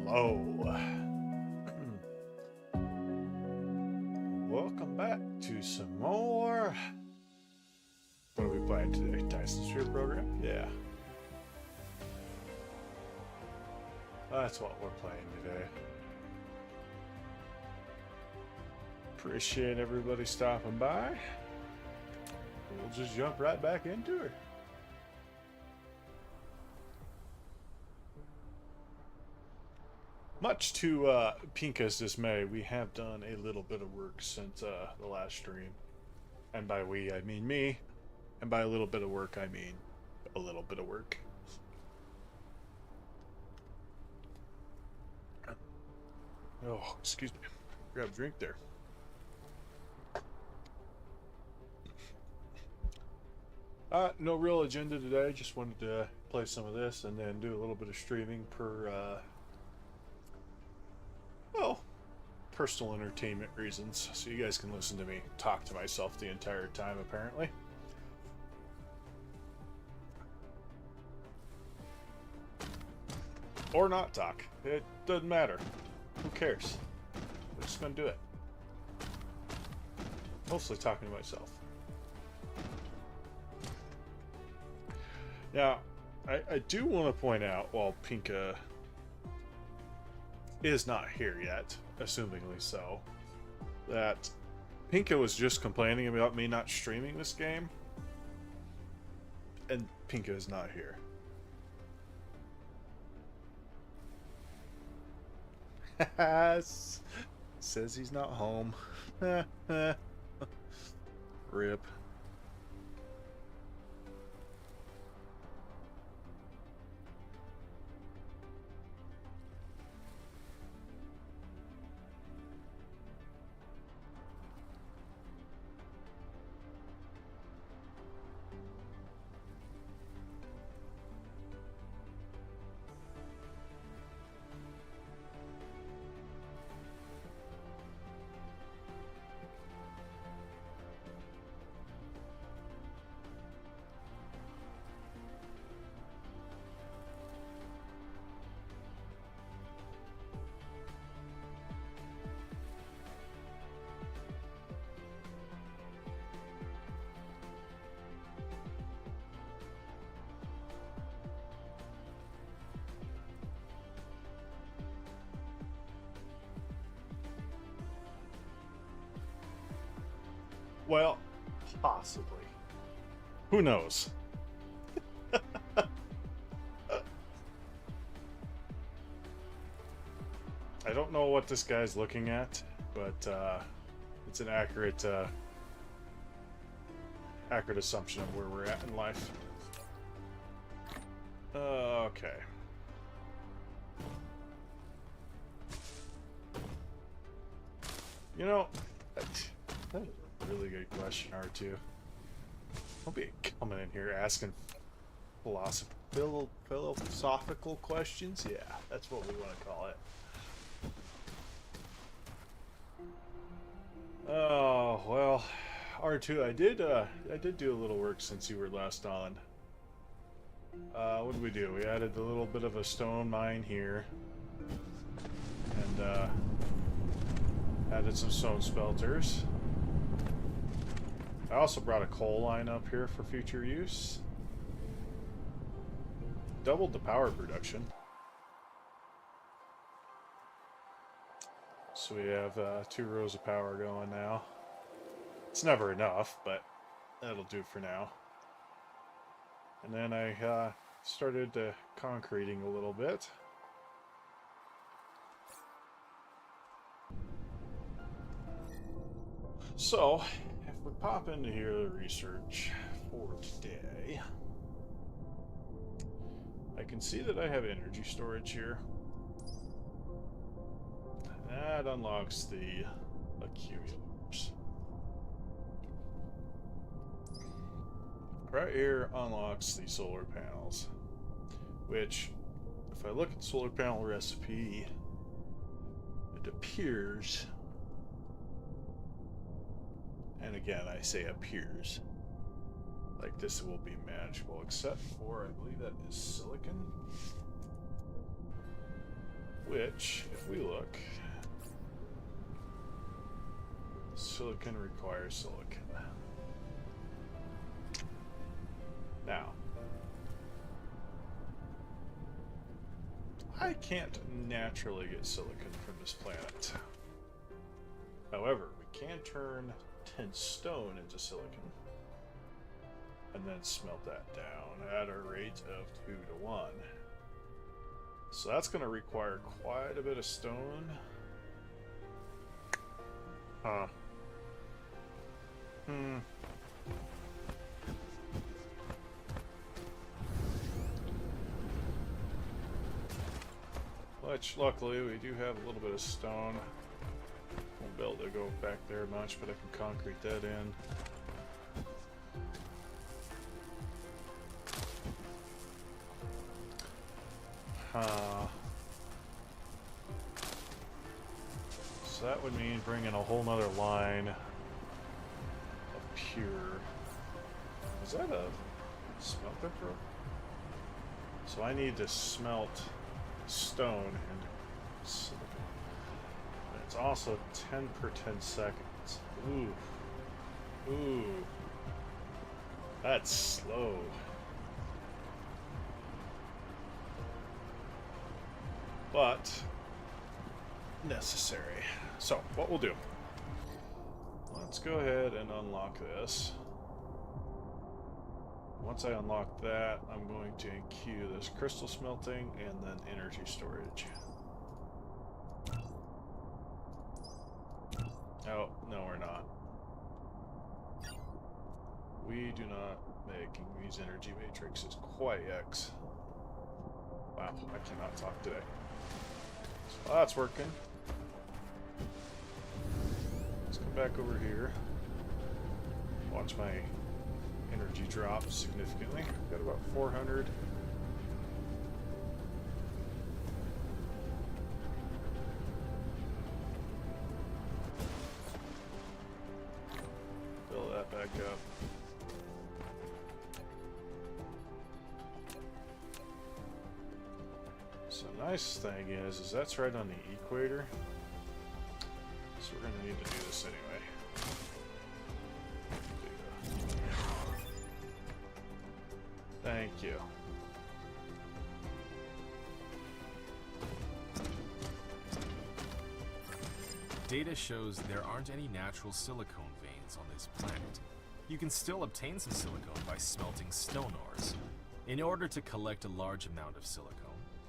Hello. Welcome back to some more. What are we playing today? Dyson Sphere program? Yeah. That's what we're playing today. Appreciate everybody stopping by. We'll just jump right back into it. Much to Pinka's dismay, we have done a little bit of work since the last stream. And by we, I mean me. And by a little bit of work, I mean a little bit of work. Oh, excuse me. Grab a drink there. No real agenda today. Just wanted to play some of this and then do a little bit of streaming per... well, personal entertainment reasons, so you guys can listen to me talk to myself the entire time, apparently. Or not talk. It doesn't matter. Who cares? We're just gonna do it. Mostly talking to myself. Now, I do want to point out, while Pinka is not here yet, assumingly so, that Pinka was just complaining about me not streaming this game, and Pinka is not here. Says he's not home. Rip. Well, possibly. Who knows? I don't know what this guy's looking at, but it's an accurate assumption of where we're at in life. Okay. You know, that's a really good question, R2. Don't be coming in here asking philosophical questions. Yeah, that's what we want to call it. Oh well, R2, I did do a little work since you were last on. What did we do? We added a little bit of a stone mine here, and added some stone smelters. I also brought a coal line up here for future use. Doubled the power production. So we have 2 rows of power going now. It's never enough, but that'll do for now. And then I started concreting a little bit. So, if we pop into here, the research for today, I can see that I have energy storage here. That unlocks the accumulators. Right here unlocks the solar panels, which, if I look at the solar panel recipe, it appears, and again I say appears, like this will be manageable, except for, I believe that is silicon, which, if we look, silicon requires silicon. Now, I can't naturally get silicon from this planet. However, we can turn tin stone into silicon and then smelt that down at a rate of 2 to 1. So that's going to require quite a bit of stone. Which, luckily, we do have a little bit of stone. Won't be able to go back there much, but I can concrete that in. So that would mean bringing a whole nother line of pure. Is that a smelt pepper? So I need to smelt stone and silicon. And it's also 10 per 10 seconds. Ooh. Ooh. That's slow. But necessary. So, what we'll do, let's go ahead and unlock this. Once I unlock that, I'm going to queue this crystal smelting and then energy storage. Oh, no, we're not. We do not making these energy matrices quite yet. Wow, I cannot talk today. So that's working. Let's come back over here. Watch my energy drop significantly. Got about 400. Fill that back up. So nice thing is that's right on the equator. So we're gonna need to do this anyway. Thank you. Data shows there aren't any natural silicone veins on this planet. You can still obtain some silicone by smelting stone ores. In order to collect a large amount of silicone,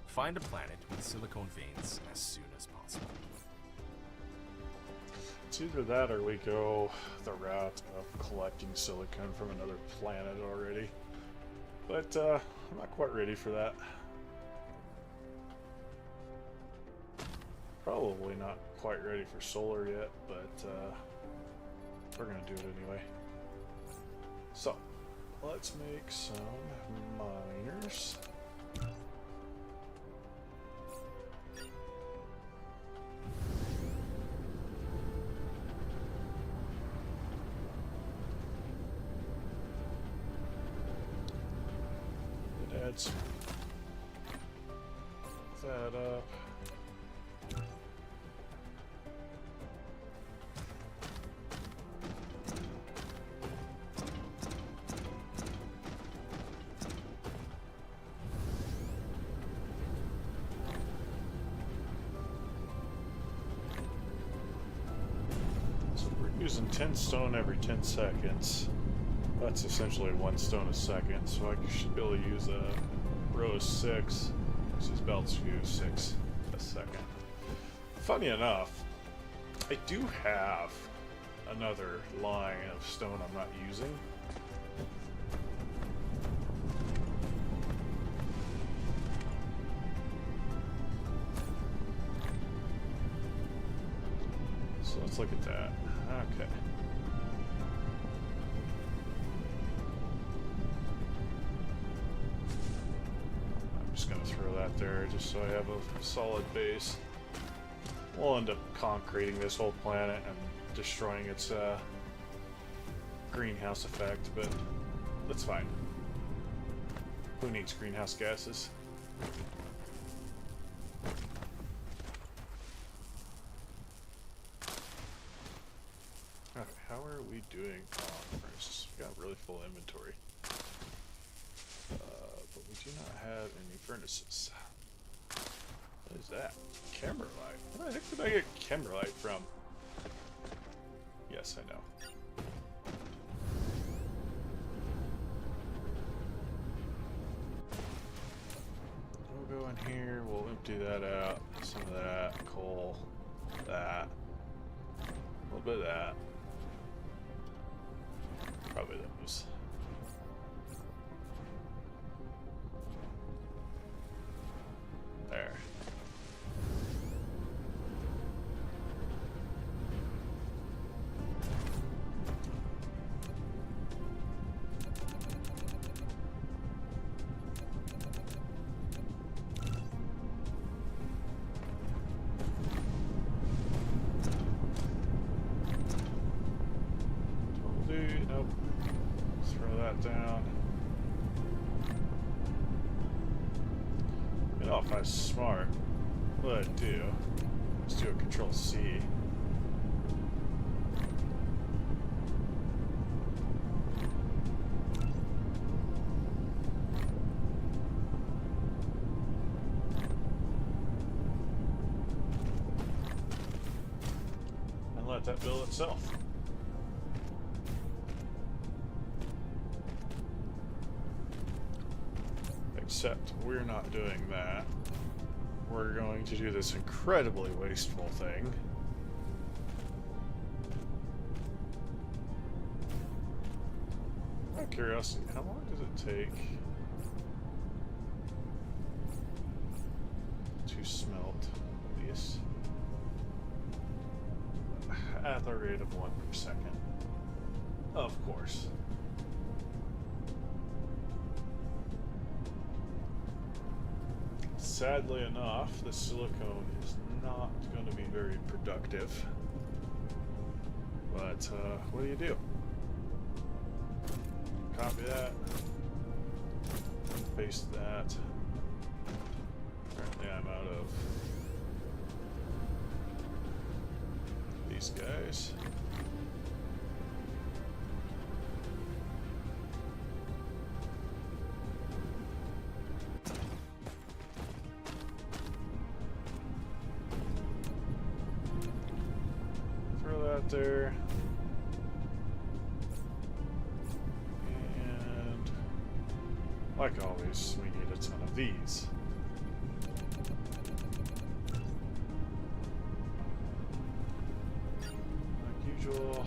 find a planet with silicone veins as soon as possible. It's either that or we go the route of collecting silicon from another planet already. But I'm not quite ready for that. Probably not quite ready for solar yet, but we're going to do it anyway. So, let's make some miners. Let's that up. So we're Using 10 stone every 10 seconds. That's essentially 1 stone a second, so I should be able to use a row of 6. These belts use 6 a second. Funny enough, I do have another line of stone I'm not using. So let's look at that. Okay. I'm just going to throw that there just so I have a solid base. We'll end up concreting this whole planet and destroying its greenhouse effect, but that's fine. Who needs greenhouse gases? Okay, how are we doing on furnaces? We've got really full inventory. But we do not have any furnaces. What is that? Camera light. Where the heck did I get camera light from? Yes, I know. We'll go in here, we'll empty that out. Some of that, coal, that, a little bit of that. Probably those. There. Nope. Throw that down. You know, if I was smart, what I'd do is do a Control C. And let that build itself. Except we're not doing that. We're going to do this incredibly wasteful thing. Out of curiosity, how long does it take to smelt these at the rate of 1 per second? Of course. Sadly enough, the silicone is not going to be very productive. But what do you do? Copy that. Paste that. Apparently I'm out of these guys. There. And like always, we need a ton of these. Like usual.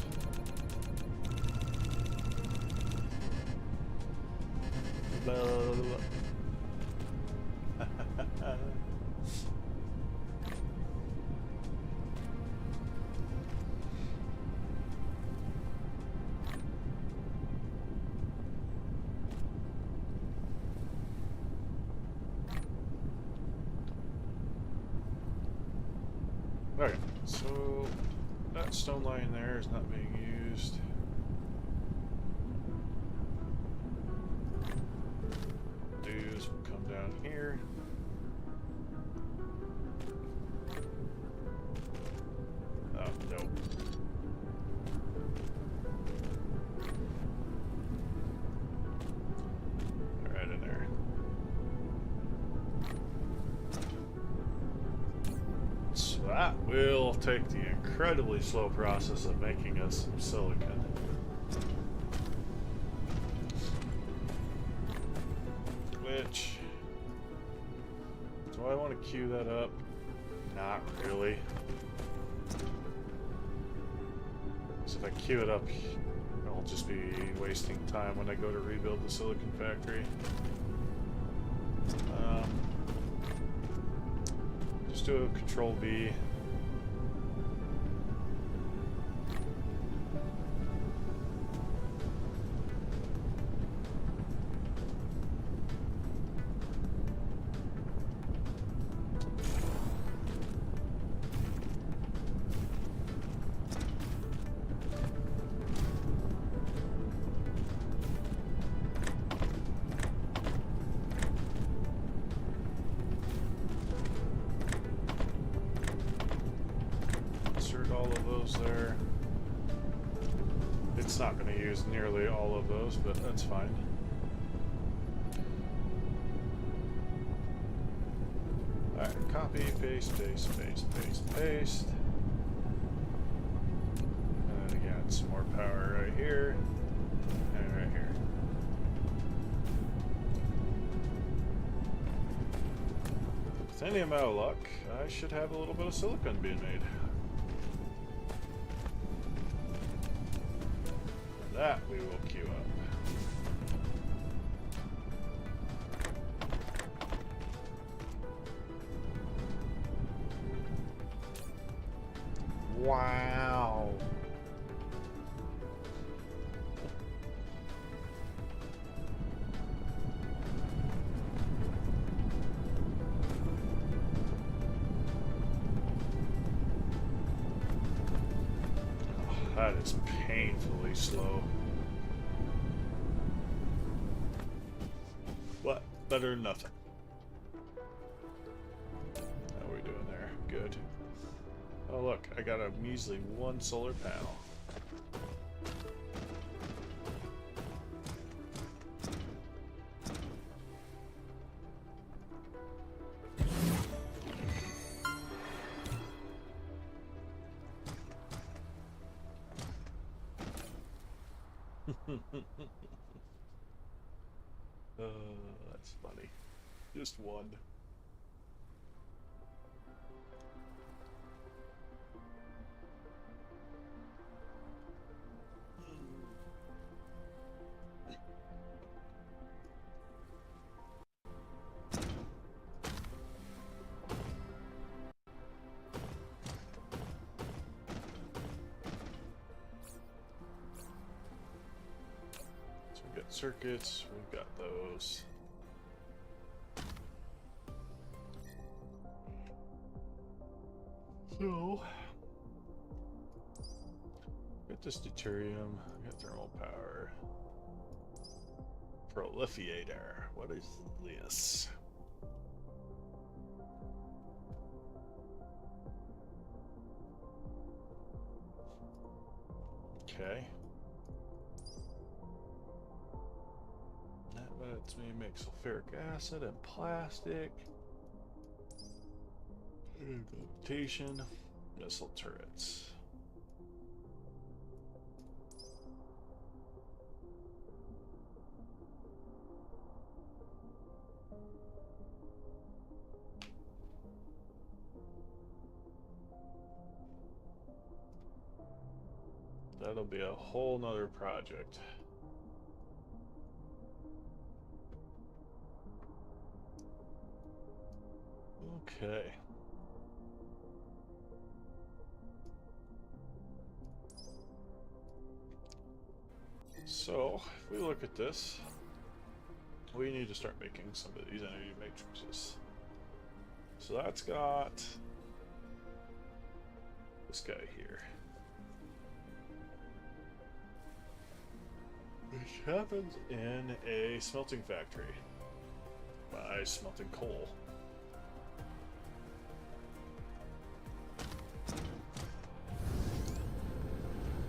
Blah, blah, blah. Okay, so that stone line there is not being used. Dudes will come down here. Oh, nope. Right in there. So that will take the incredibly slow process of making us some silicon. Which, do I want to queue that up? Not really. Because if I queue it up, I'll just be wasting time when I go to rebuild the silicon factory. Just do a Control V. All of those there. It's not going to use nearly all of those, but that's fine. Alright, copy, paste, paste, paste, paste, paste. And then again, some more power right here and right here. With any amount of luck, I should have a little bit of silicon being made. That we will queue up. Wow. Oh, that is painfully slow. What? Better than nothing. How are we doing there? Good. Oh look, I got a measly 1 solar panel. That's funny. Just one. So we've got circuits, we've got those. So, get this deuterium, get thermal power. Prolifiator, what is this? Okay. That lets me make sulfuric acid and plastic. Adaptation, missile turrets. That'll be a whole nother project. Okay. So, if we look at this, we need to start making some of these energy matrices. So that's got this guy here, which happens in a smelting factory by smelting coal.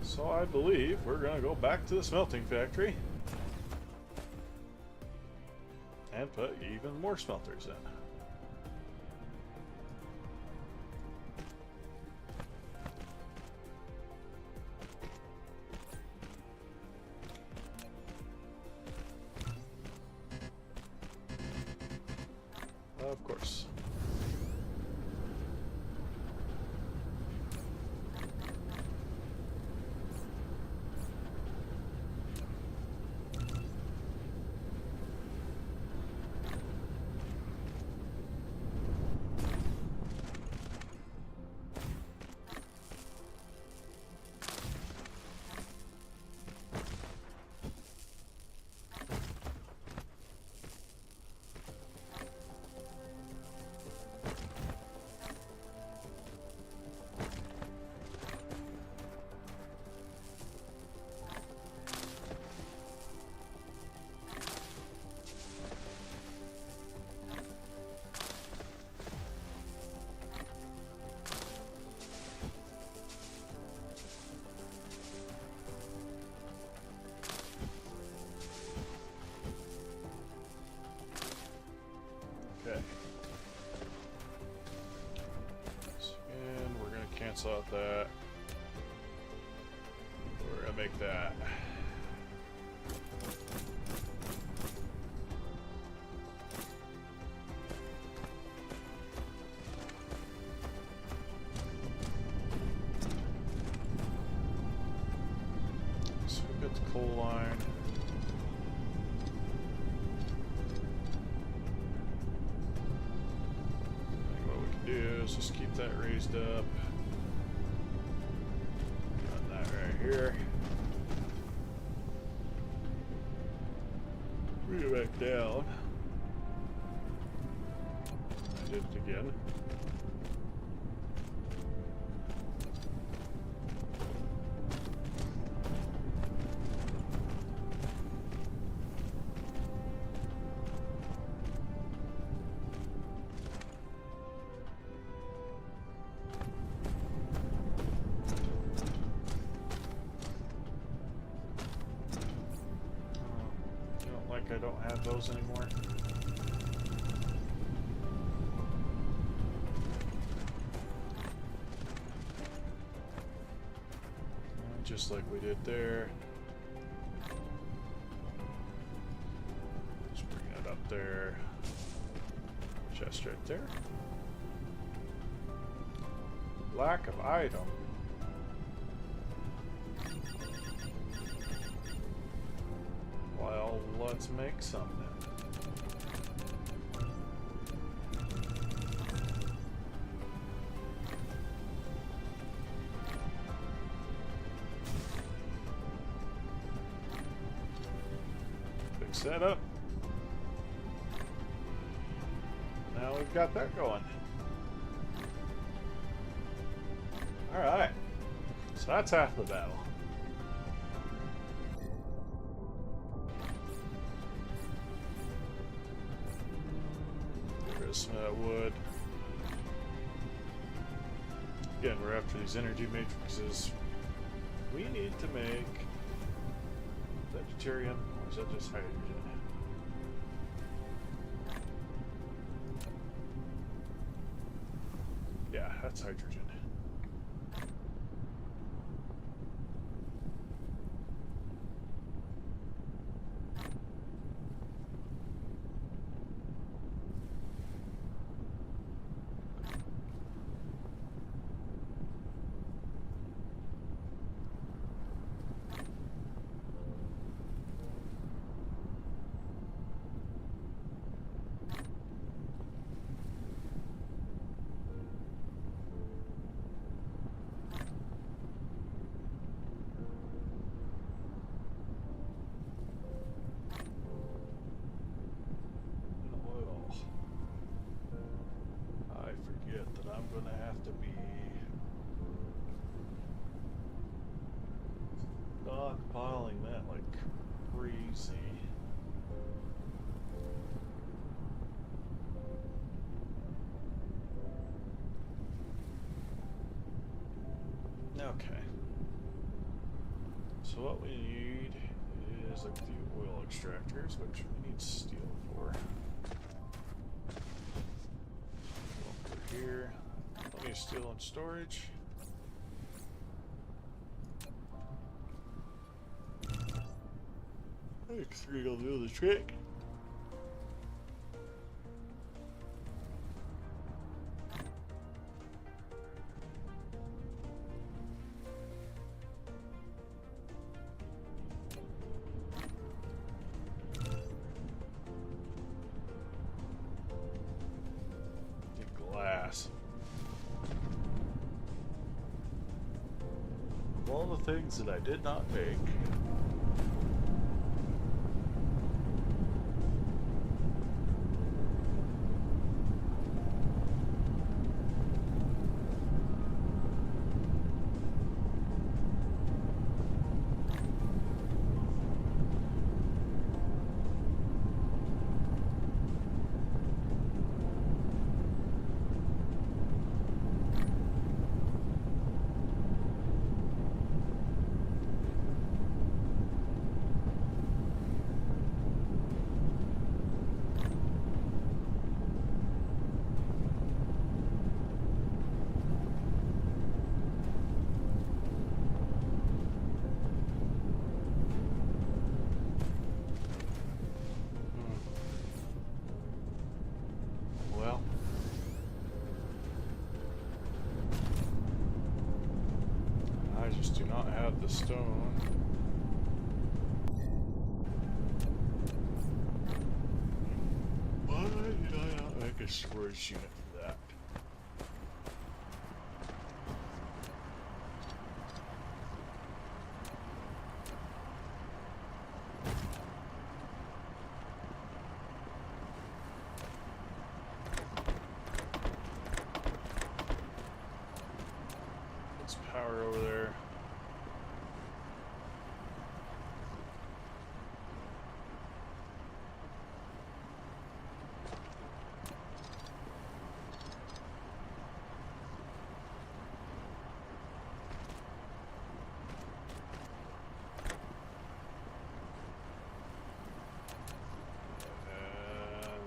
So I believe we're going to go back to the smelting factory and put even more smelters in. Of course. Okay. And we're going to cancel out that. We're going to make that. So we've got the coal line. Just keep that raised up. Run that right here. Bring it back down. I did it again. I don't have those anymore. Just like we did there. Just bring that up there. Chest right there. Lack of item. Well, let's make some then. Fix that up. Now we've got that going. Alright. So that's half the battle. Some of that wood. Again, we're after these energy matrices. We need to make vegetarian, or is that just hydrogen? Yeah, that's hydrogen. I'm gonna have to be stockpiling that like crazy. Okay. So what we need is like the oil extractors, which we need steel for. Over here. Plenty of steel in storage. I think 3 will do the trick. all the things that I did not make. Well, I just do not have the stone. Why did I not make a storage unit for that? Let's power over there.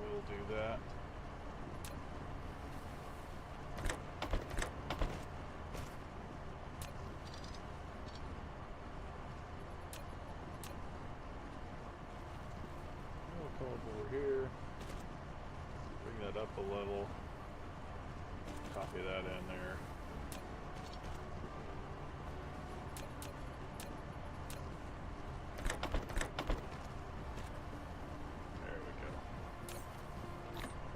We'll do that. We'll come over here, bring that up a level, copy that in there. There we go.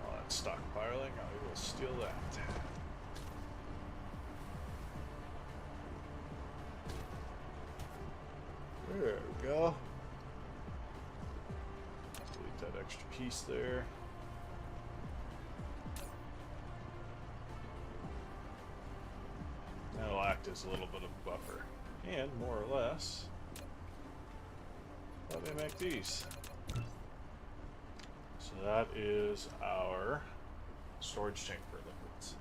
All that stockpiling, I will steal that. There we go. Delete that extra piece there. That'll act as a little bit of a buffer. And more or less, let me make these. So that is our storage tank for liquids.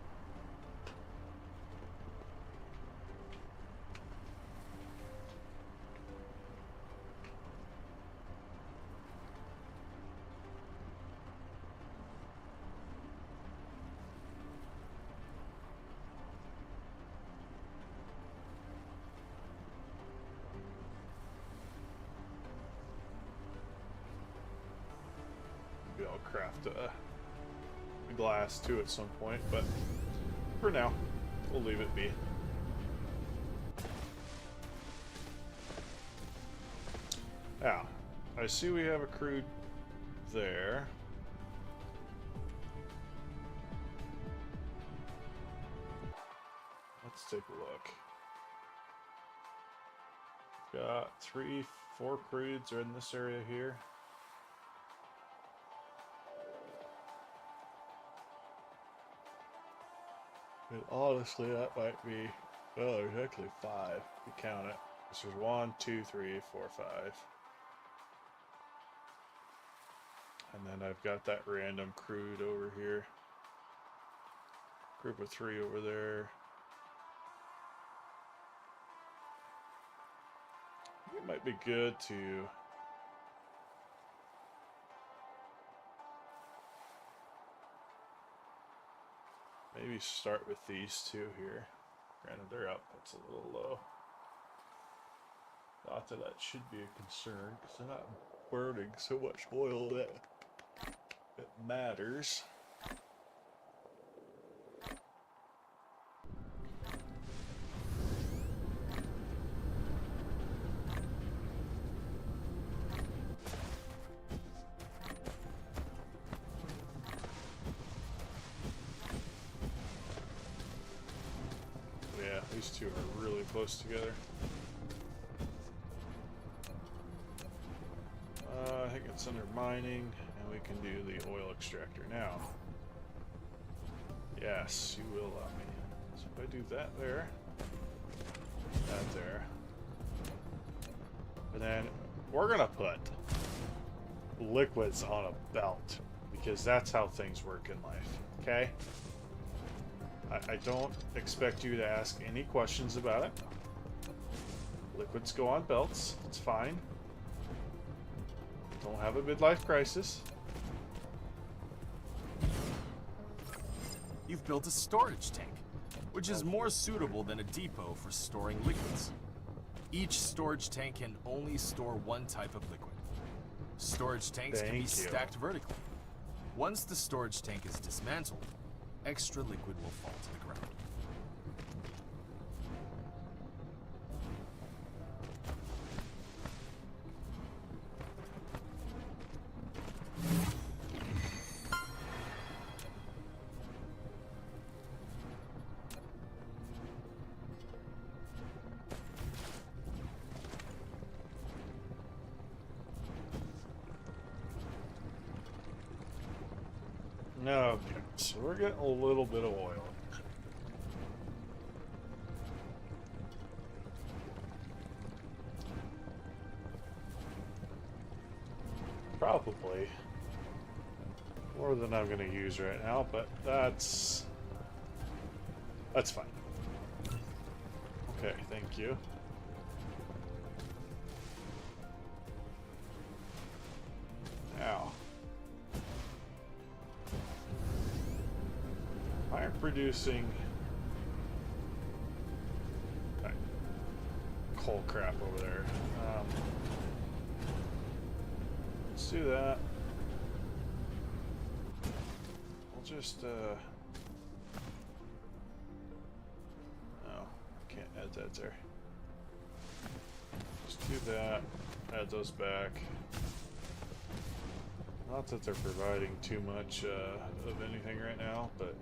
Maybe I'll craft a glass too at some point, but for now, we'll leave it be. Now, I see we have a crude there. Let's take a look. Got 3, 4 crudes are in this area here. And honestly, that might be, well, there's actually 5 if you count it. This is 1, 2, 3, 4, 5. And then I've got that random crude over here. Group of 3 over there. It might be good to maybe start with these 2 here. Granted, they're up, that's a little low. Not that that should be a concern, because they're not burning so much oil that it matters. Yeah, these 2 are really close together. think it's under mining, and we can do the oil extractor now. Yes, you will allow me. So if I do that there, that there, and then we're gonna put liquids on a belt, because that's how things work in life, okay? I don't expect you to ask any questions about it. Liquids go on belts, it's fine. Don't have a midlife crisis. You've built a storage tank, which is more suitable than a depot for storing liquids. Each storage tank can only store one type of liquid. Storage tanks can be stacked vertically. Once the storage tank is dismantled, extra liquid will fall to the ground. Okay, so we're getting a little bit of oil. Probably more than I'm going to use right now, but that's fine. Okay, thank you. Now, I'm producing coal crap over there. Let's do that. We'll just no, can't add that there. Just do that. Add those back. Not that they're providing too much of anything right now, but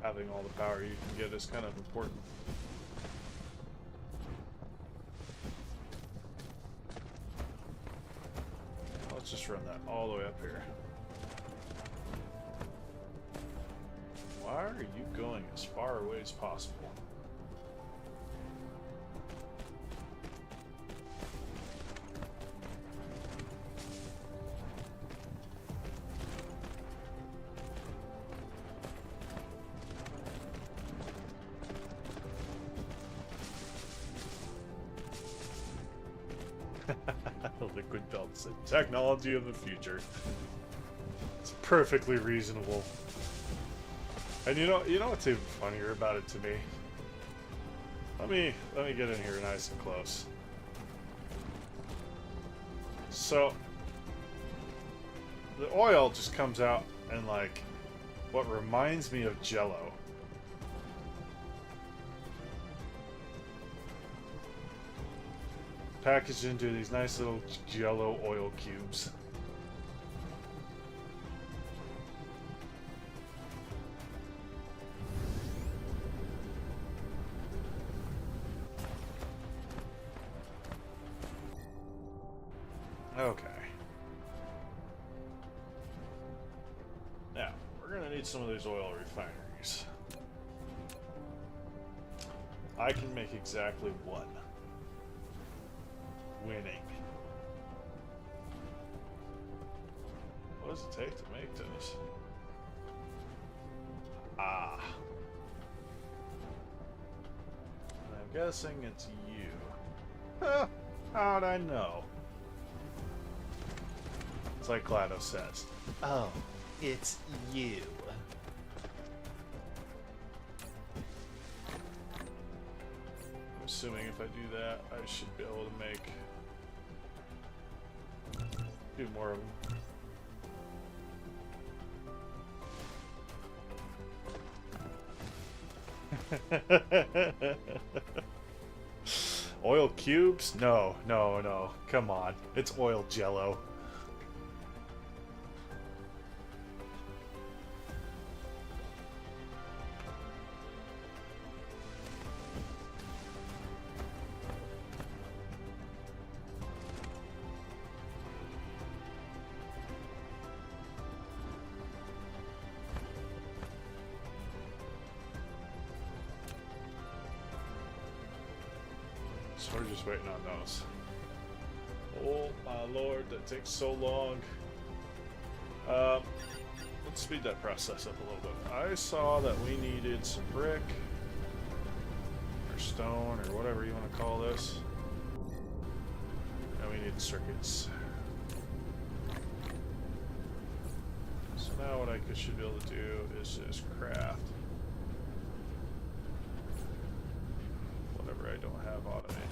having all the power you can get is kind of important. Let's just run that all the way up here. Why are you going as far away as possible? Liquid belts, the technology of the future. It's perfectly reasonable. And you know what's even funnier about it to me? Let me get in here nice and close. So the oil just comes out in like what reminds me of Jello. Packaged into these nice little Jello oil cubes. Okay. Now, we're gonna need some of these oil refineries. I can make exactly one. Winning. What does it take to make those? Ah. And I'm guessing it's you. Huh, how'd I know? It's like GLaDOS says. Oh, it's you. I'm assuming if I do that, I should be able to make... do more of them. Oil cubes? No, no, no. Come on. It's oil Jello. So we're just waiting on those. Oh my lord, that takes so long. Let's speed that process up a little bit. I saw that we needed some brick, or stone, or whatever you want to call this. And we need circuits. So now what I should be able to do is just craft whatever I don't have automated.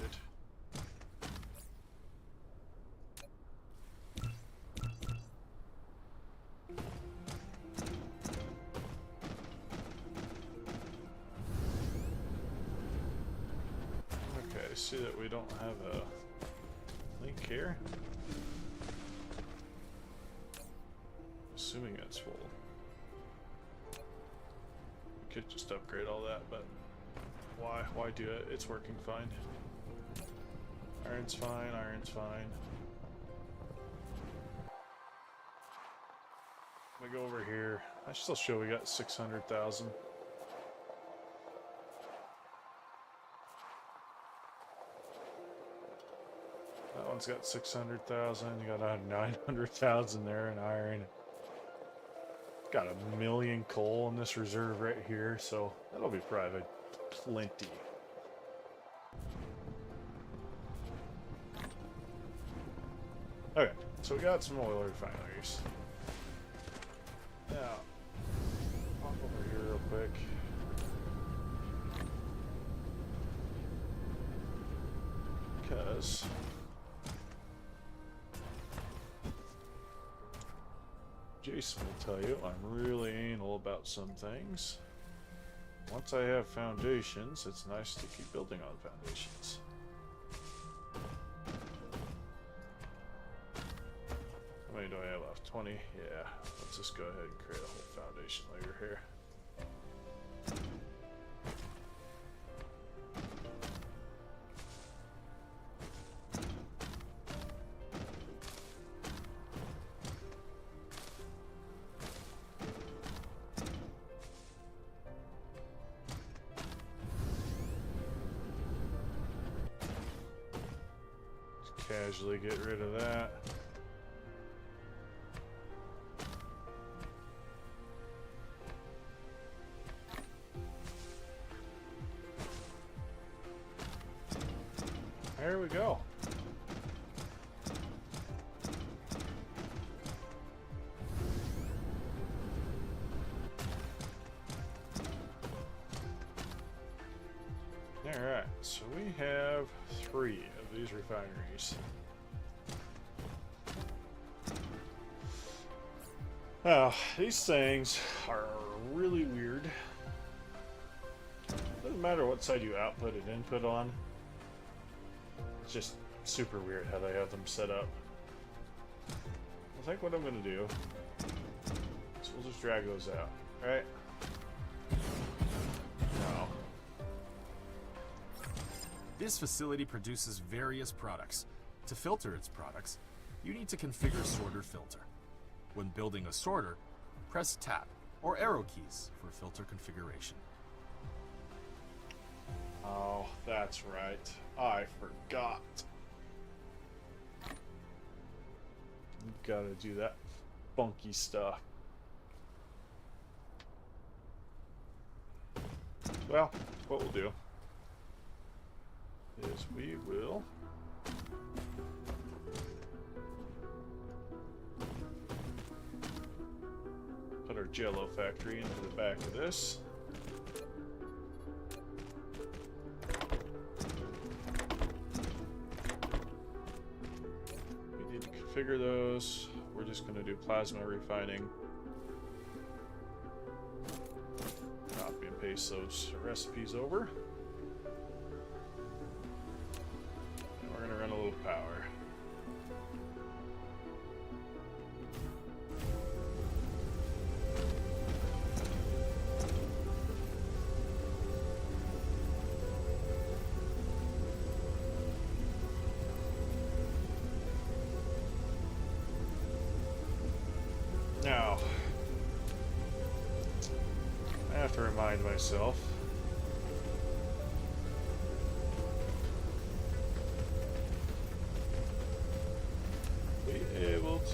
See that we don't have a link here. Assuming it's full. We could just upgrade all that, but why do it? It's working fine. Iron's fine, iron's fine. We go over here. I still show we got 600,000. That one's got 600,000. You got 900,000 there in iron. Got 1 million coal in this reserve right here, so that'll be probably plenty. Okay, so we got some oil refineries. Now, pop over here real quick. Because Jason will tell you I'm really anal about some things. Once I have foundations, it's nice to keep building on foundations. How many do I have left? 20? Yeah. Let's just go ahead and create a whole foundation layer here. Casually get rid of that. There we go. Alright, so we have 3 of these refineries. Now, these things are really weird. Doesn't matter what side you output and input on. It's just super weird how they have them set up. I think what I'm going to do is we'll just drag those out, right? No. This facility produces various products. To filter its products, you need to configure sorter filter. When building a sorter, press tab or arrow keys for filter configuration. Oh, that's right. I forgot. You've got to do that funky stuff. Well, what we'll do is we will put our Jello factory into the back of this. We need to configure those. We're just going to do plasma refining. Copy and paste those recipes over. And we're going to run a little power. Now, I have to remind myself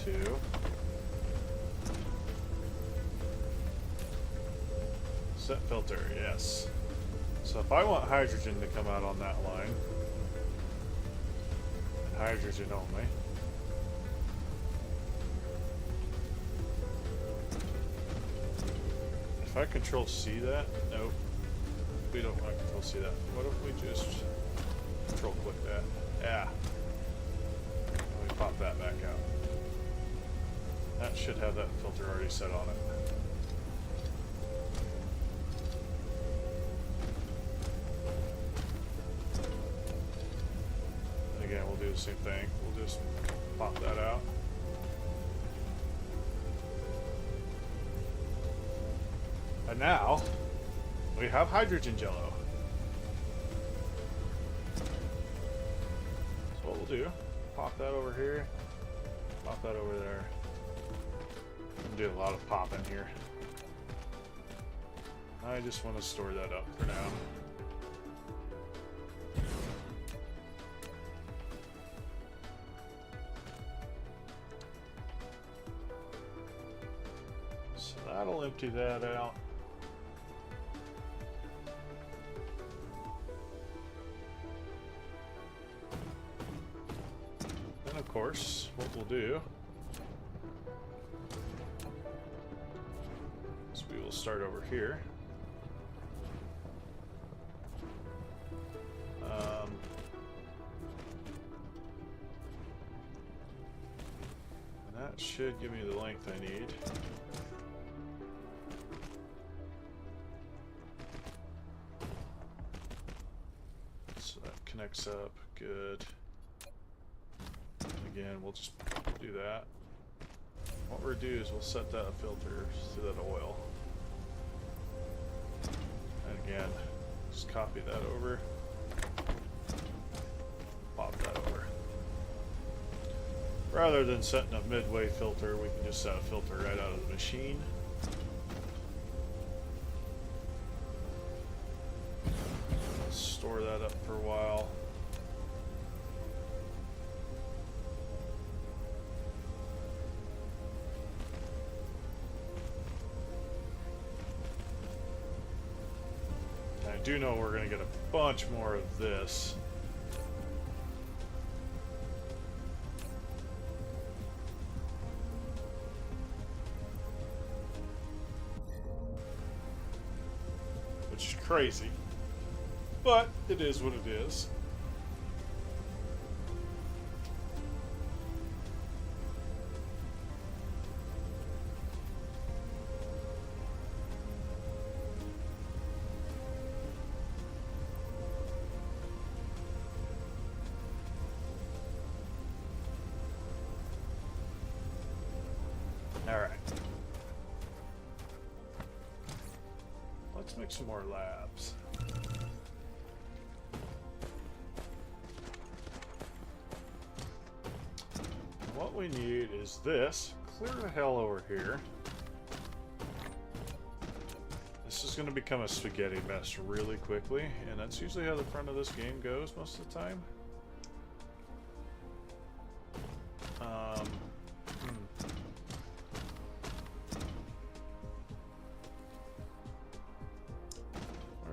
to set filter, yes. So if I want hydrogen to come out on that line, hydrogen only. If I control C that, nope. We don't want to control C that. What if we just control click that? Yeah. Let me pop that back out. That should have that filter already set on it. And again, we'll do the same thing. We'll just pop that out. And now, we have hydrogen jello. So what we'll do, pop that over here, pop that over there. I'm doing a lot of popping here. I just want to store that up for now. So that'll empty that out. Then of course, what we'll do is we will start over here. And that should give me the length I need. So that connects up, good. Again, we'll just do that. What we'll do is we'll set that filter to that oil. And again, just copy that over. Pop that over. Rather than setting a midway filter, we can just set a filter right out of the machine. Store that up for a while. I do know we're going to get a bunch more of this. Which is crazy. But it is what it is. All right. Let's make some more labs. What we need is this. Clear the hell over here. This is going to become a spaghetti mess really quickly, and that's usually how the front of this game goes most of the time. Or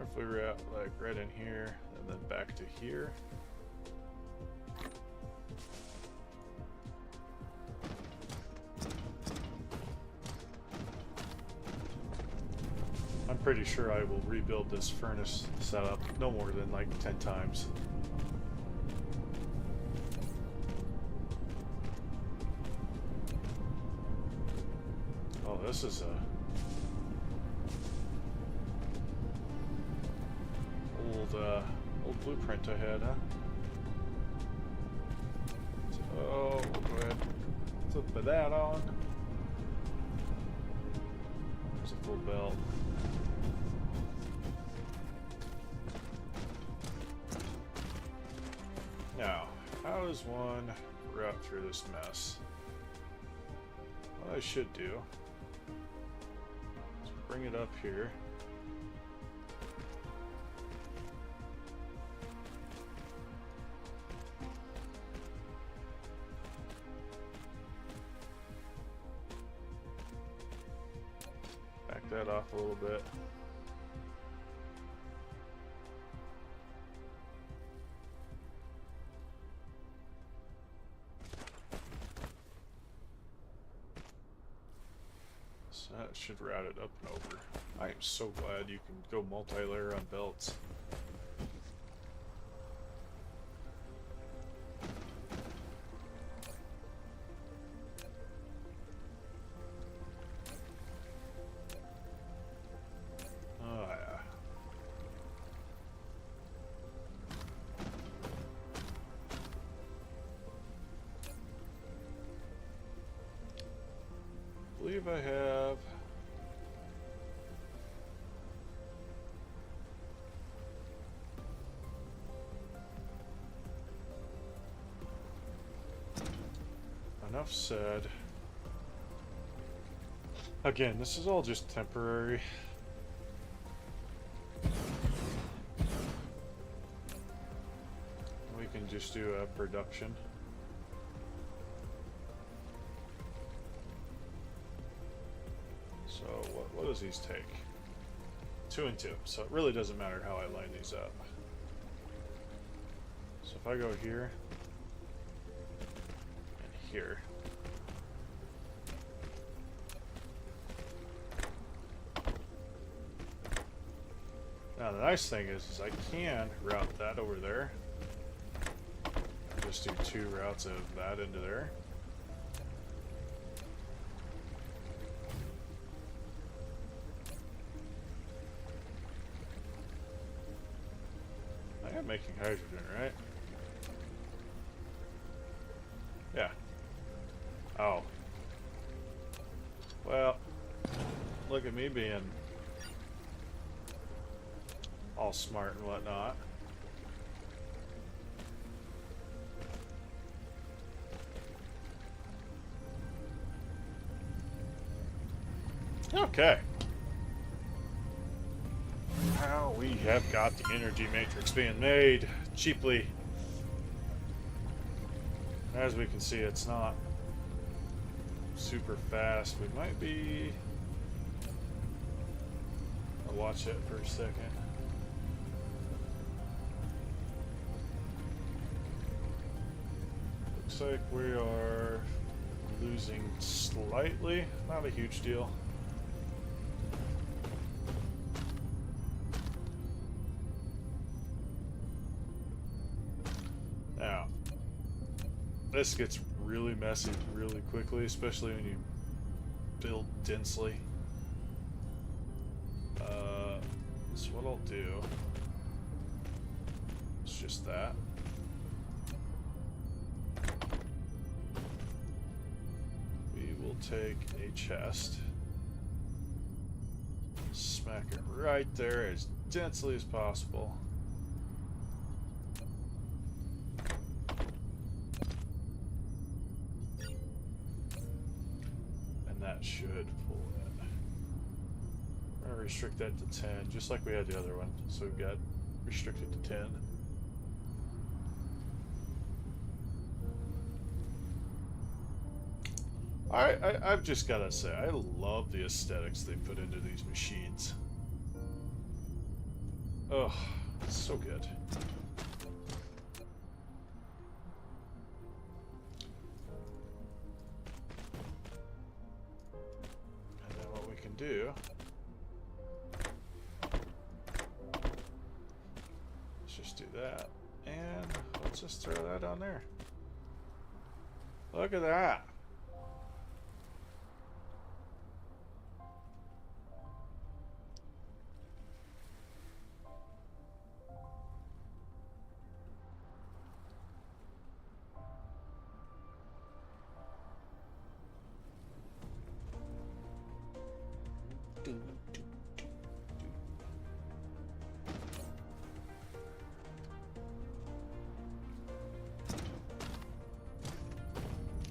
if we were out like right in here and then back to here. I'm pretty sure I will rebuild this furnace setup no more than like 10 times. Oh, this is a old blueprint I had, huh? So we'll go ahead and put that on. There's a full belt. Now, how does one route through this mess? What I should do is bring it up here. that off a little bit. So that should route it up and over. I am so glad you can go multi-layer on belts. Oh yeah. I believe I have enough said. Again, this is all just temporary. We can just do a production. So what does these take? 2 and 2. So it really doesn't matter how I line these up. So if I go here and here. Now the nice thing is I can route that over there. Just do 2 routes of that into there. I am making hydrogen, right? Yeah. Oh. Well, look at me being all smart and whatnot. Okay. Now we have got the energy matrix being made cheaply. As we can see, it's not super fast. We might be... I'll watch it for a second. Looks like we are losing slightly. Not a huge deal. Now, this gets really messy really quickly, especially when you build densely. So what I'll do is just that. We will take a chest, smack it right there as densely as possible. That should pull it. I'm going to restrict that to 10, just like we had the other one. So we've got restricted to 10. I've just got to say, I love the aesthetics they put into these machines. Oh, it's so good. Do let's just do that, and let's just throw that on there. Look at that.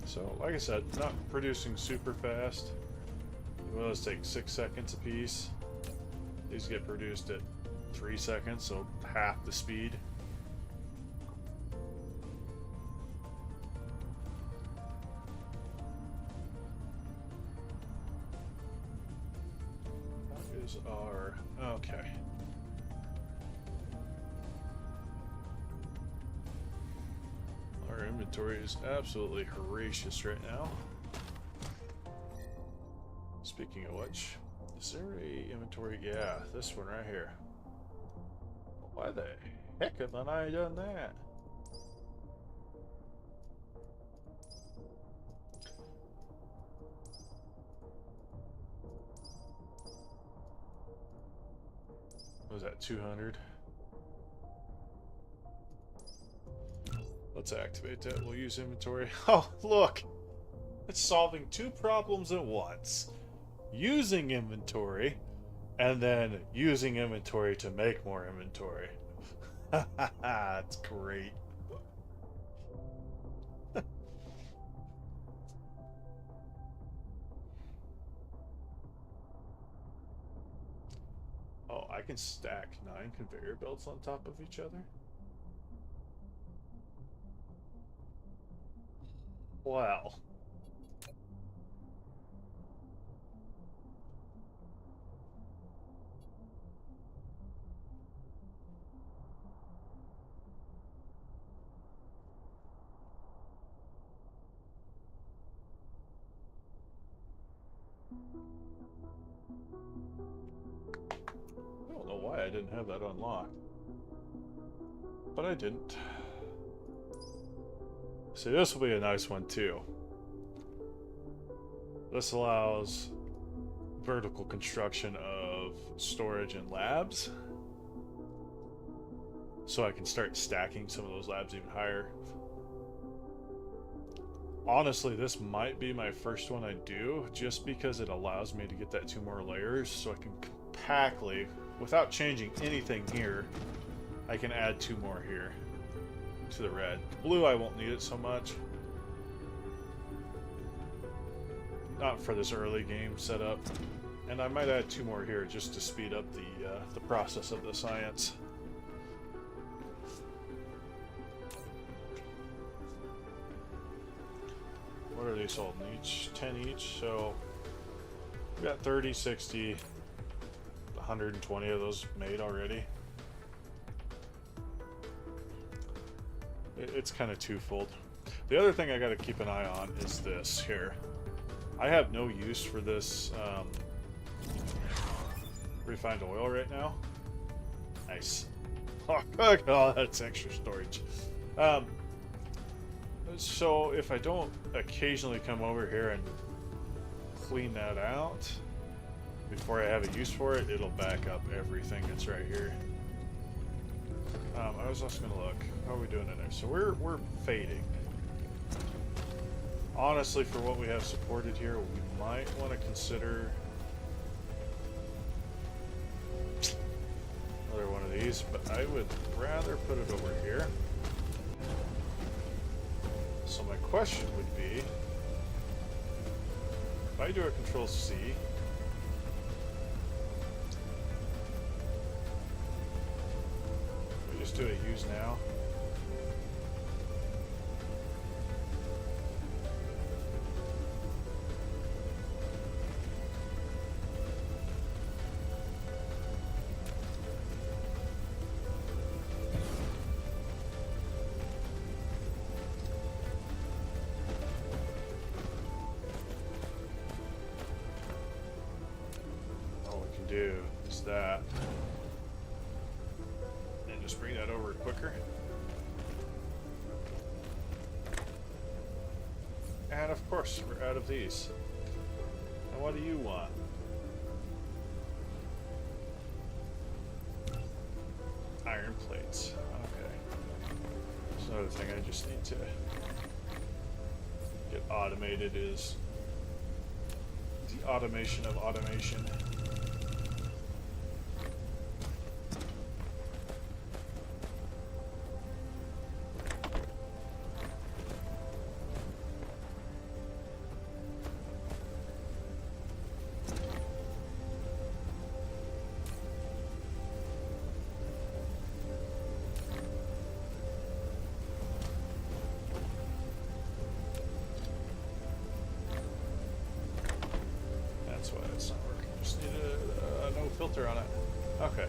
So, like I said, not producing super fast. Those take 6 seconds a piece. These get produced at 3 seconds, so half the speed. is our... Okay. Our inventory is absolutely horrendous right now. Speaking of which, is there a inventory? Yeah, this one right here. Why the heck haven't I done that? What was that, 200? Let's activate that. We'll use inventory. Oh, look! It's solving two problems at once. Using inventory, and then using inventory to make more inventory. That's great. Oh, I can stack 9 conveyor belts on top of each other? Wow. I don't know why I didn't have that unlocked. But I didn't. See, this will be a nice one too. This allows vertical construction of storage and labs. So I can start stacking some of those labs even higher. Honestly, this might be my first one I do, just because it allows me to get that 2 more layers, so I can compactly, without changing anything here, I can add 2 more here to the red. Blue, I won't need it so much. Not for this early game setup. And I might add 2 more here just to speed up the process of the science. What are they sold? Each 10 each, so we got 30, 60, 120 of those made already. It's kind of twofold. The other thing I got to keep an eye on is this here. I have no use for this refined oil right now. Nice. Oh, look at all that's extra storage. So if I don't occasionally come over here and clean that out before I have a use for it, it'll back up everything that's right here. I was just gonna look. How are we doing in there? So we're fading. Honestly, for what we have supported here, we might want to consider another one of these, but I would rather put it over here. So my question would be, if I do a Control C, we just do a use now. Do is that, and just bring that over quicker. And of course, we're out of these. And what do you want? Iron plates. Okay. That's another thing I just need to get automated, is the automation of automation. That's why it's not working. Just need filter on it. Okay.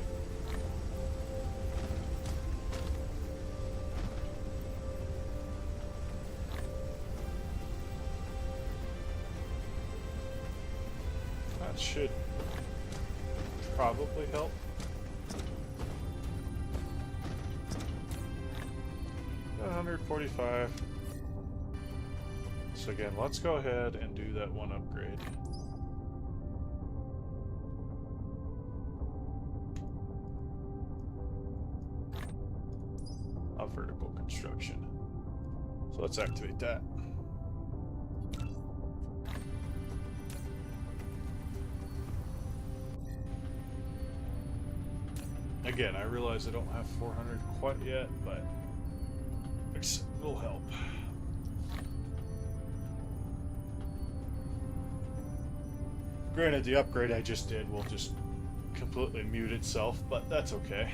That should probably help. Got 145. So again, let's go ahead and do that one upgrade. Of vertical construction. So let's activate that. Again, I realize I don't have 400 quite yet, but it will help. Granted, the upgrade I just did will just completely mute itself, but that's okay.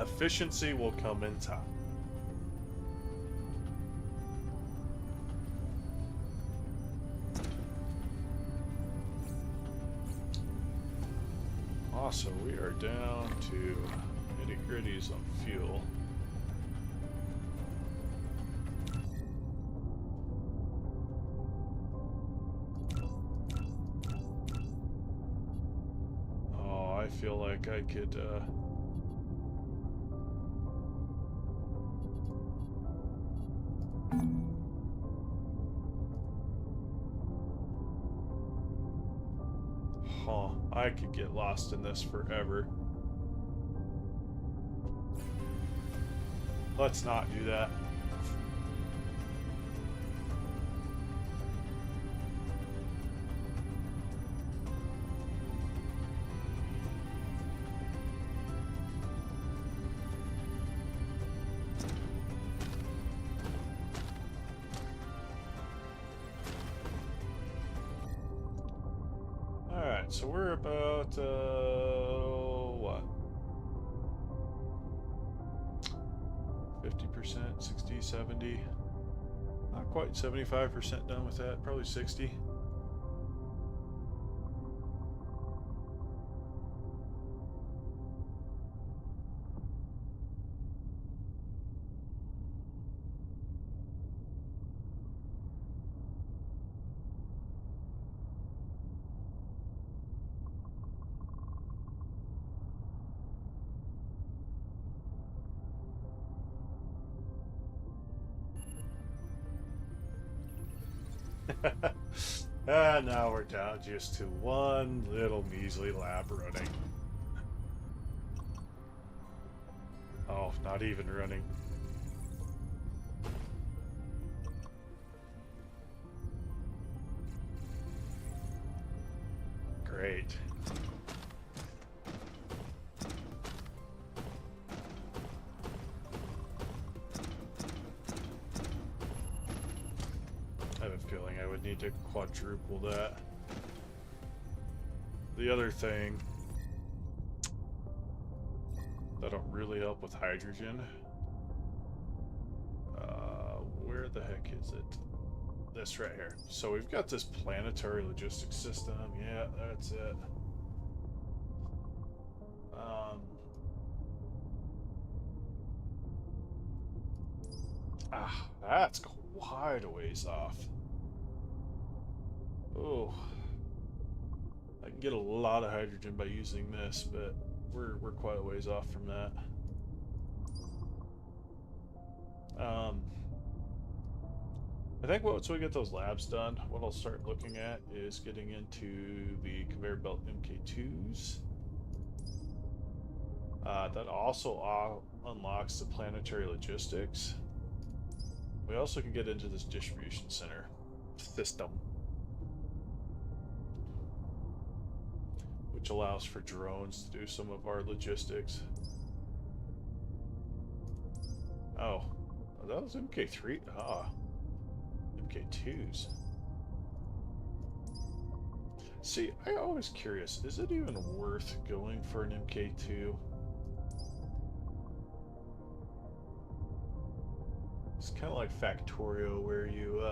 Efficiency will come in time. Also, we are down to nitty-gritties on fuel. Oh, I feel like I could, I could get lost in this forever. Let's not do that. So we're about, what? 50%, 60, 70. Not quite 75% done with that, probably 60. Now we're down just to one little measly lab running. Oh, not even running. Great. I have a feeling I would need to quadruple that. The other thing that'll really help with hydrogen. Where the heck is it? This right here. So we've got this planetary logistics system. Yeah, that's it. That's quite a ways off. Oh, I can get a lot of hydrogen by using this, but we're quite a ways off from that. I think once we get those labs done, what I'll start looking at is getting into the conveyor belt MK2s. That also unlocks the planetary logistics. We also can get into this distribution center system, which allows for drones to do some of our logistics. Oh, that was MK3. MK2s. See, I'm always curious, is it even worth going for an MK2? It's kind of like Factorio, where you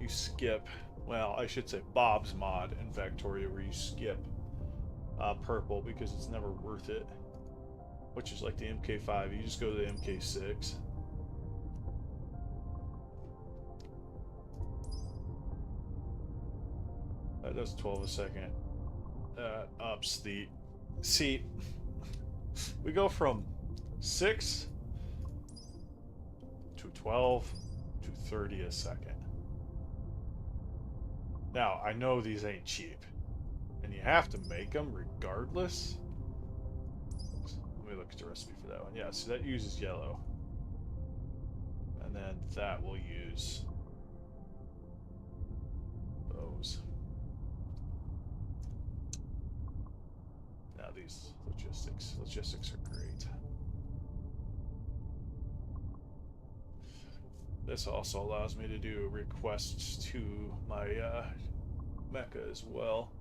skip Well, I should say Bob's mod in Factorio, where you skip purple because it's never worth it. Which is like the MK5. You just go to the MK6. That does 12 a second. That ups the... See, we go from 6 to 12 to 30 a second. Now, I know these ain't cheap. And you have to make them regardless. Let me look at the recipe for that one. Yeah, so that uses yellow. And then that will use those. Now these logistics are great. This also allows me to do requests to my mecha as well.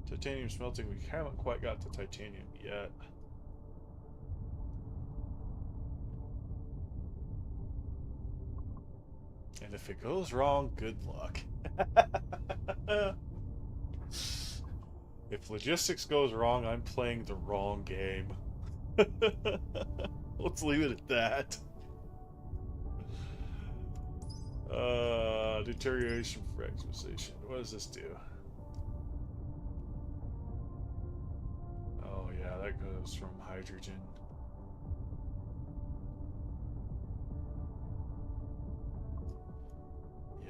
Titanium smelting, we haven't quite got to titanium yet. And if it goes wrong, good luck. If logistics goes wrong, I'm playing the wrong game. Let's leave it at that. Deterioration fragmentation. What does this do? Oh yeah, that goes from hydrogen.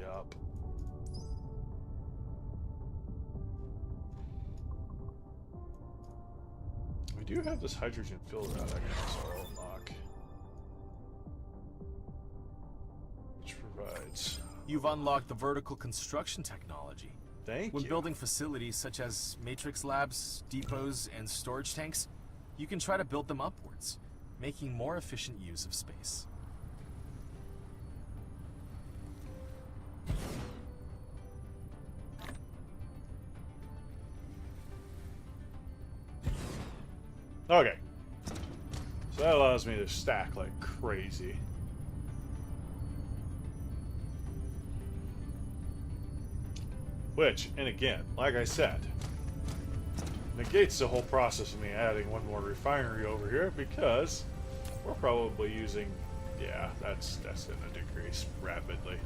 Yup. We do have this hydrogen filter out I can also unlock. Which provides... You've unlocked the vertical construction technology. Thank When you. building facilities such as matrix labs, depots, and storage tanks, you can try to build them upwards, making more efficient use of space. Okay. So that allows me to stack like crazy. Which, and again, like I said, negates the whole process of me adding one more refinery over here because we're probably using, yeah, that's going to decrease rapidly.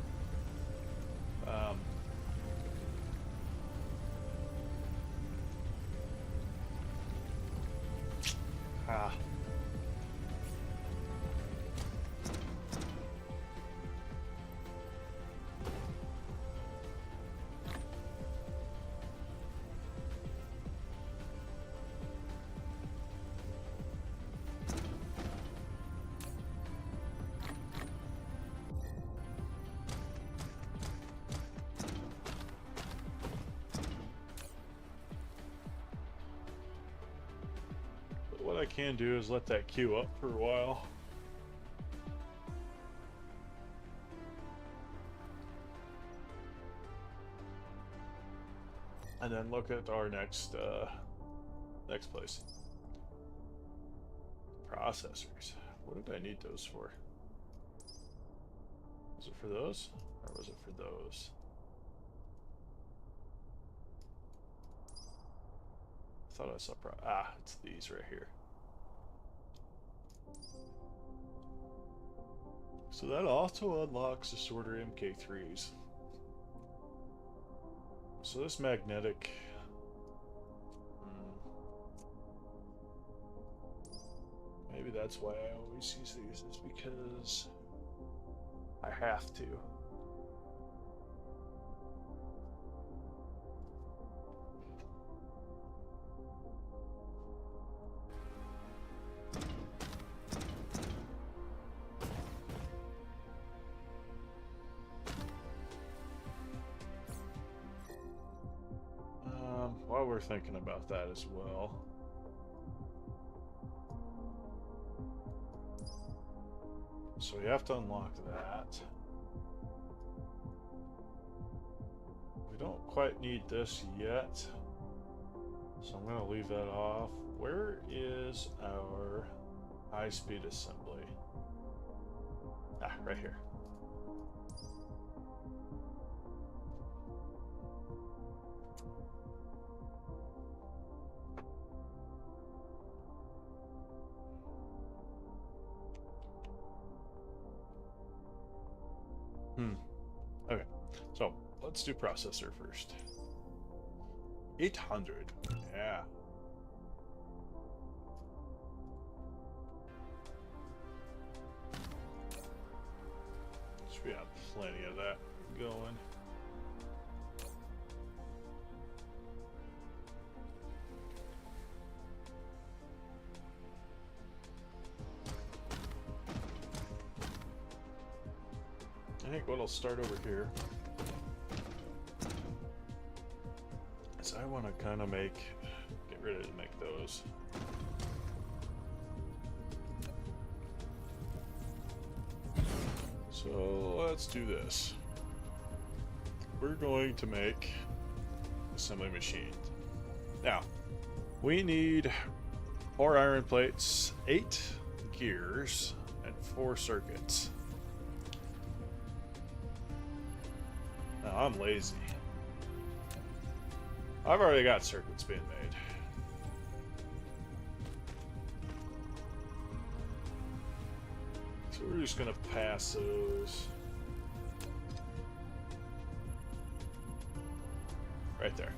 Ah. What I can do is let that queue up for a while. And then look at our next place. Processors. What did I need those for? Was it for those? Or was it for those? I thought I saw it's these right here. So that also unlocks the sorter MK3s. So this magnetic... Maybe that's why I always use these, is because I have to. While we're thinking about that as well. So we have to unlock that. We don't quite need this yet. So I'm going to leave that off. Where is our high-speed assembly? Right here. Okay, so let's do processor first. 800. Yeah. We have plenty of that going. I think what I'll start over here is I want to kind of get ready to make those. So let's do this. We're going to make assembly machine. Now, we need 4 iron plates, 8 gears, and 4 circuits. Now, I'm lazy. I've already got circuits being made. So we're just going to pass those right there.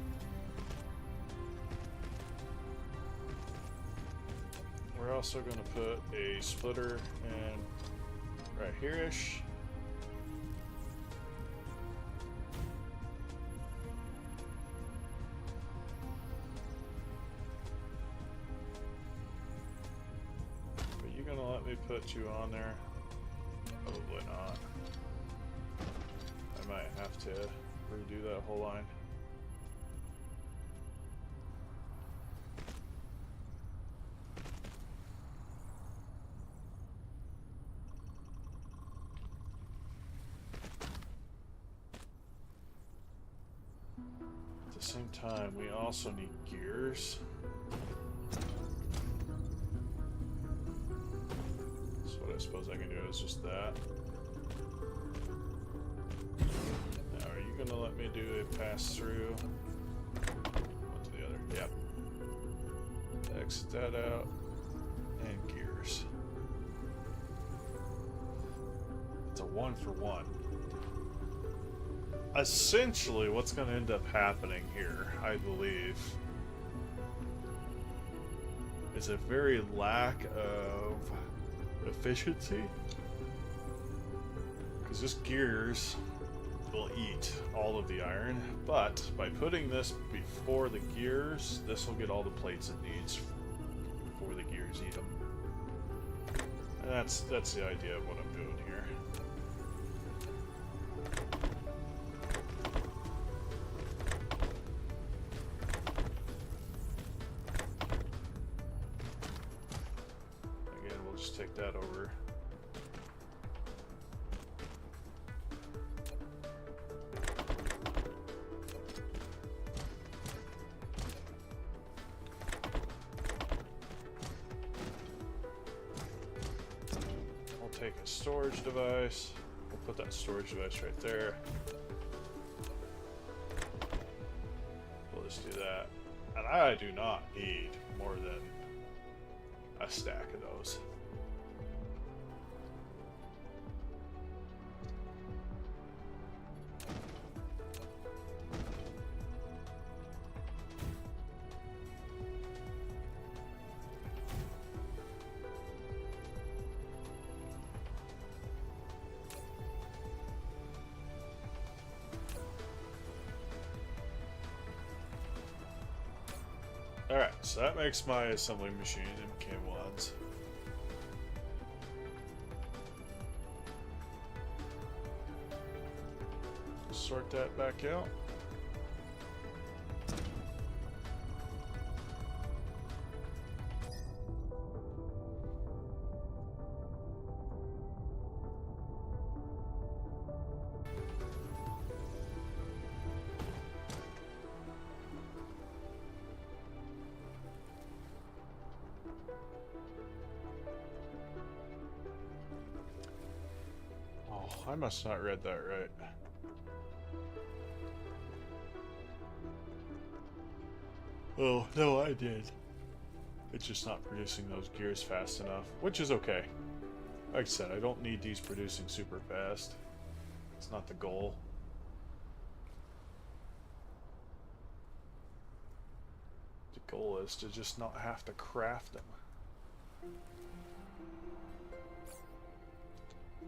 We're also going to put a splitter in right here-ish. But you going to let me put you on there? Probably not. I might have to redo that whole line. At the same time, we also need gears. So what I suppose I can do is just that. Now, are you going to let me do a pass through? One to the other. Yep. Exit that out. And gears. It's a 1-for-1. Essentially, what's going to end up happening here, I believe, is a very lack of efficiency. Because this gears will eat all of the iron, but by putting this before the gears, this will get all the plates it needs before the gears eat them. And that's the idea of what I'm doing here. Again, we'll just take that over. Take a storage device. We'll put that storage device right there. We'll just do that. And I do not need more than a stack of those. Alright, so that makes my assembly machine MK1s. Sort that back out. I must not read that right. Oh, no, I did. It's just not producing those gears fast enough, which is okay. Like I said, I don't need these producing super fast. It's not the goal. The goal is to just not have to craft them.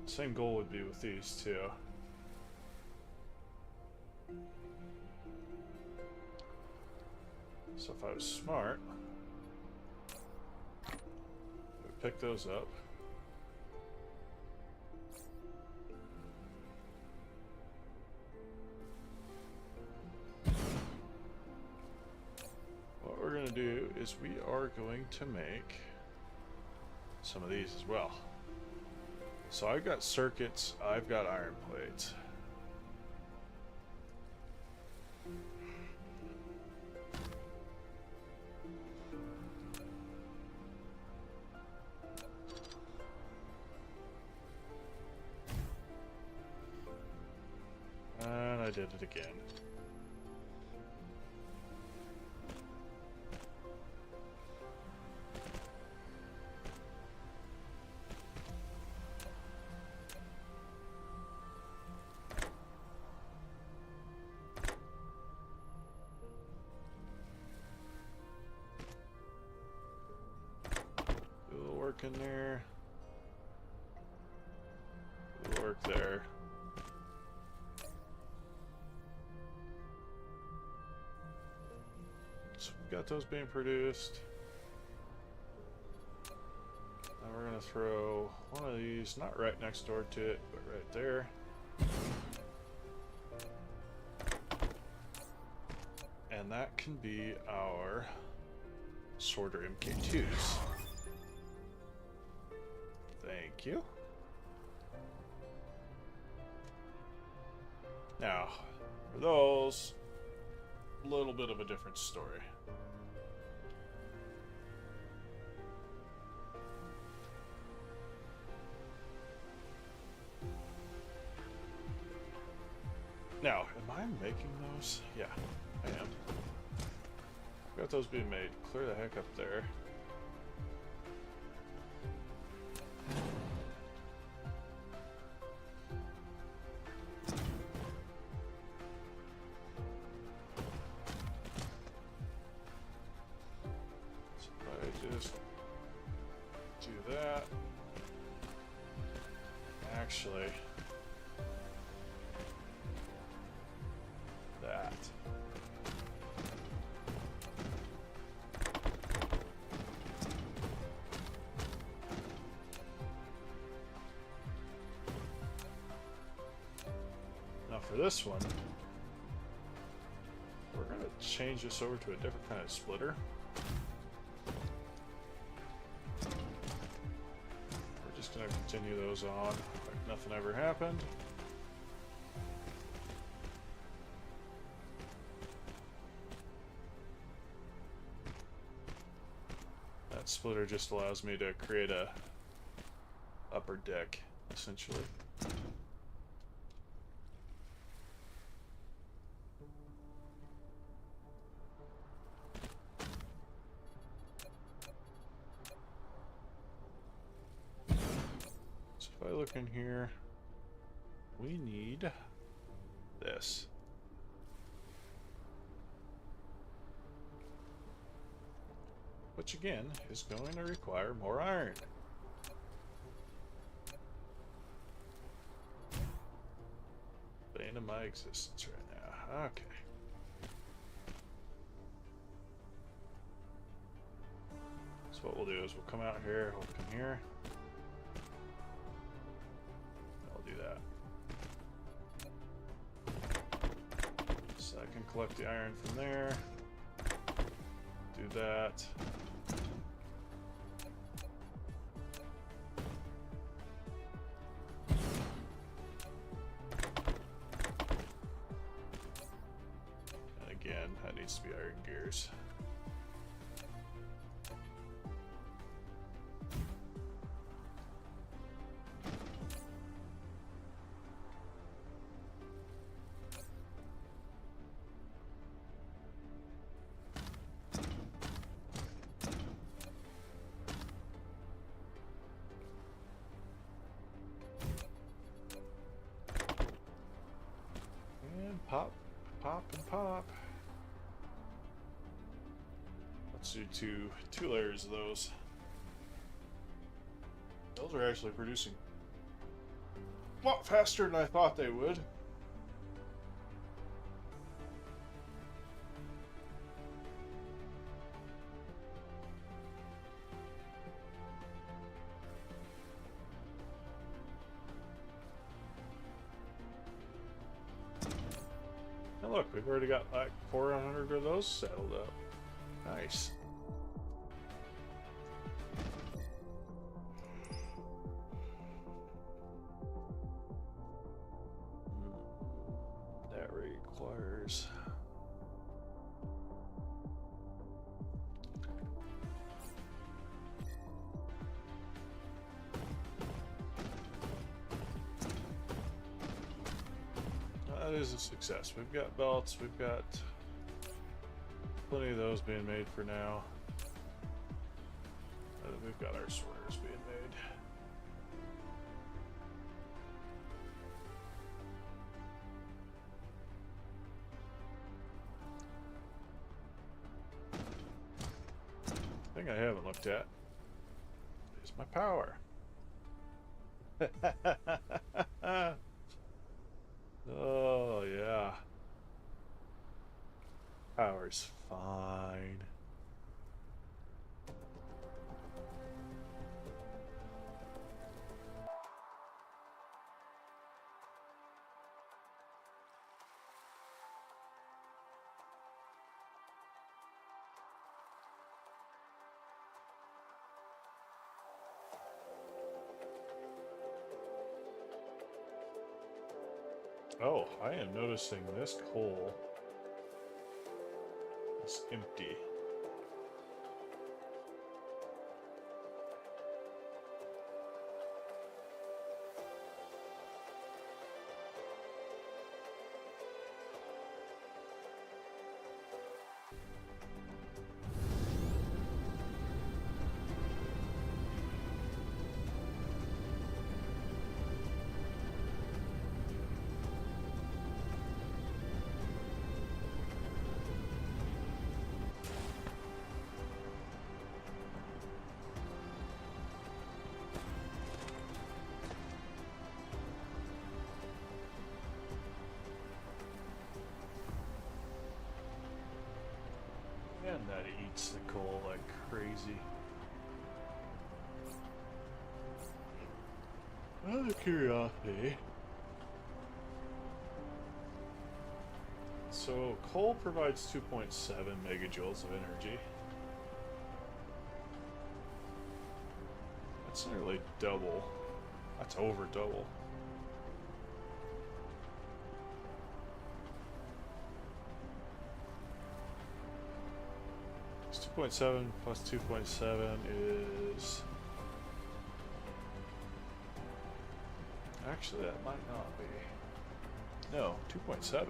Same goal would be with these too. So if I was smart, I would pick those up. What we're going to do is we are going to make some of these as well. So I've got circuits, I've got iron plates. And I did it again. In there, it'll work there. So we've got those being produced. Now we're gonna throw one of these, not right next door to it, but right there. And that can be our sorter MK2s. Thank you. Now, for those, a little bit of a different story. Now, am I making those? Yeah, I am. Got those being made. Clear the heck up there. Actually, that. Now for this one, we're going to change this over to a different kind of splitter. We're just going to continue those on like nothing ever happened. That splitter just allows me to create a upper deck, essentially. So if I look in here, we need this. Which again is going to require more iron. Bane of my existence right now. Okay. So what we'll do is we'll come out here, we'll come here. I'll do that. So I can collect the iron from there. Do that. And again, that needs to be iron gears. pop, pop, and pop. Let's do two layers of those. Those are actually producing a lot faster than I thought they would. And look, we've already got like 400 of those settled up. Nice. That requires... That is a success. We've got belts, we've got plenty of those being made for now. We've got our sorters being made. The thing I haven't looked at is my power. Oh, yeah. Power's fine. Oh, I am noticing this coal is empty. And that eats the coal like crazy. Out of curiosity. So coal provides 2.7 megajoules of energy. That's nearly double. That's over double. It's 2.7 plus 2.7 is... Actually, that might not be. No, 2.7.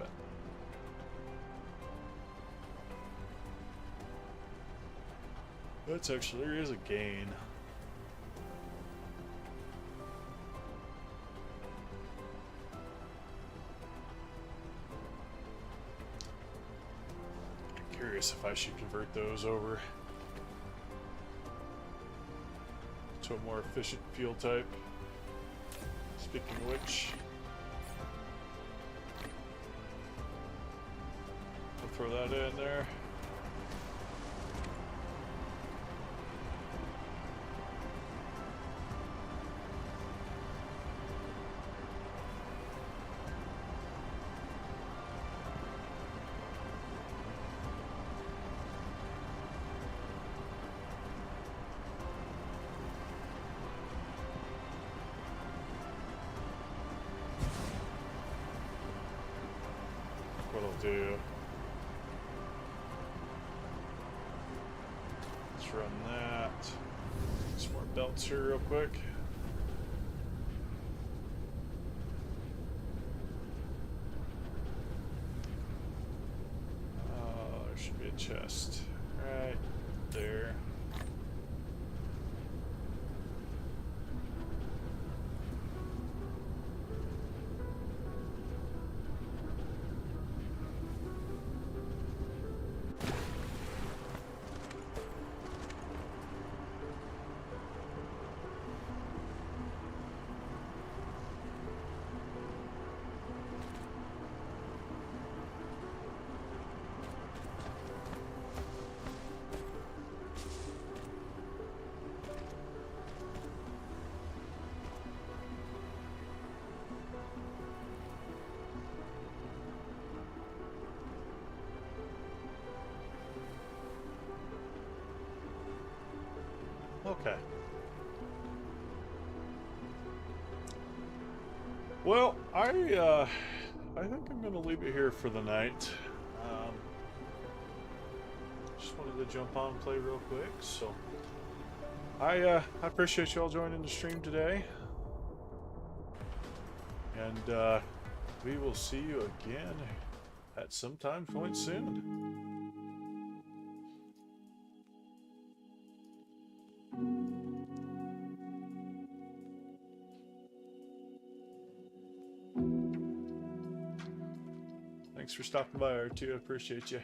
That's actually, there is a gain. I'm curious if I should convert those over to a more efficient fuel type. Speaking of which, I'll throw that in there. What I'll do, let's run that. Some more belts here real quick. Oh, there should be a chest right there. Okay. Well, I think I'm gonna leave it here for the night. Just wanted to jump on and play real quick, so I appreciate y'all joining the stream today, and we will see you again at some time point soon. Thanks for stopping by, R2. I appreciate you.